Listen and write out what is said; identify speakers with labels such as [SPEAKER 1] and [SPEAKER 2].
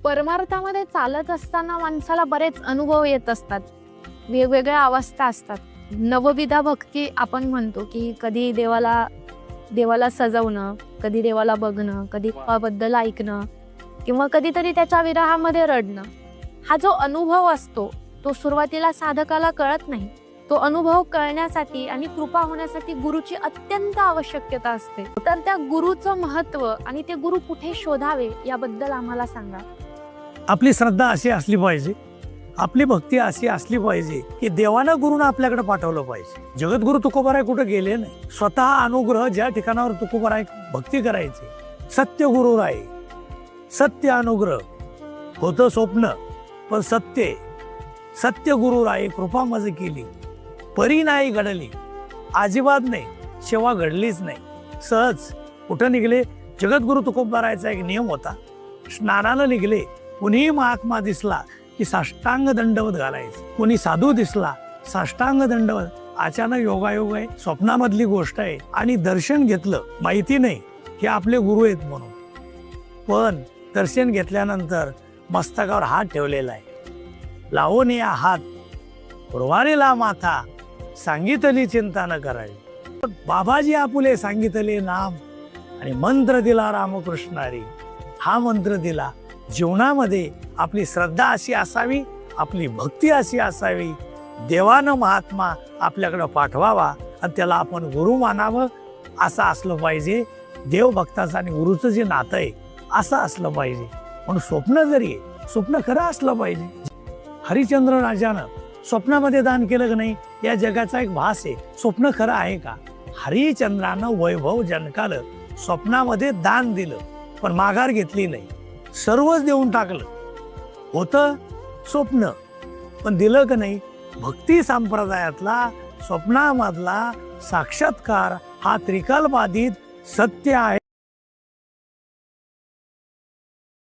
[SPEAKER 1] परमार्थामध्ये चालत असताना माणसाला बरेच अनुभव येत असतात, वेगवेगळ्या अवस्था असतात. नवविधा भक्ती आपण म्हणतो की कधी देवाला सजवणं, कधी देवाला बघणं, कधी देवाबद्दल ऐकणं किंवा कधीतरी त्याच्या विरहामध्ये रडणं. हा जो अनुभव असतो तो सुरुवातीला साधकाला कळत नाही. तो अनुभव कळण्यासाठी आणि कृपा होण्यासाठी गुरुची अत्यंत आवश्यकता असते. तर त्या गुरुचं महत्व आणि ते गुरु कुठे शोधावे याबद्दल आम्हाला सांगा.
[SPEAKER 2] आपली श्रद्धा अशी असली पाहिजे, आपली भक्ती अशी असली पाहिजे की देवानं गुरुनं आपल्याकडे पाठवलं पाहिजे. जगद्गुरु तुकोबाराय कुठे गेले नाही. स्वतः अनुग्रह ज्या ठिकाणावर तुकोबाराय भक्ती करायचे, सत्य गुरु राय, सत्य अनुग्रह होतं स्वप्न पण सत्य गुरु राय कृपा माझी केली, परी नाही घडली, अजिबात नाही, सेवा घडलीच नाही. सहज कुठं निघले. जगद्गुरु तुकोबारायचा एक नियम होता, स्नानाला निघले, कुणीही महात्मा दिसला की साष्टांग दंडवत घालायचं. कोणी साधू दिसला साष्टांग दंडवत. अचानक योगायोग आहे, स्वप्नामधली गोष्ट आहे आणि दर्शन घेतलं. माहिती नाही की आपले गुरु आहेत म्हणून, पण दर्शन घेतल्यानंतर मस्तकावर हात ठेवलेला आहे. लावून या हात पुरवालेला माथा, सांगितली चिंता न करावी. बाबाजी आपुले सांगितले नाम आणि मंत्र दिला रामकृष्णारी. हा मंत्र दिला. जीवनामध्ये आपली श्रद्धा अशी असावी, आपली भक्ती अशी असावी. देवानं महात्मा आपल्याकडं पाठवावा आणि त्याला आपण गुरु मानावं, असं असलं पाहिजे. देवभक्ताचं आणि गुरुचं जे नातं आहे असं असलं पाहिजे. म्हणून स्वप्न जरी स्वप्न खरं असलं पाहिजे. हरिश्चंद्र राजानं स्वप्नामध्ये दान केलं की नाही, या जगाचा एक भास आहे. स्वप्न खरं आहे का? हरिश्चंद्रानं वैभव जनकालं स्वप्नामध्ये दान दिलं पण माघार घेतली नाही, सर्वच देऊन टाकलं. होतं स्वप्न पण दिलं का नाही. भक्ती संप्रदायातला स्वप्नामधला साक्षात्कार हा त्रिकाल बाधित सत्य आहे.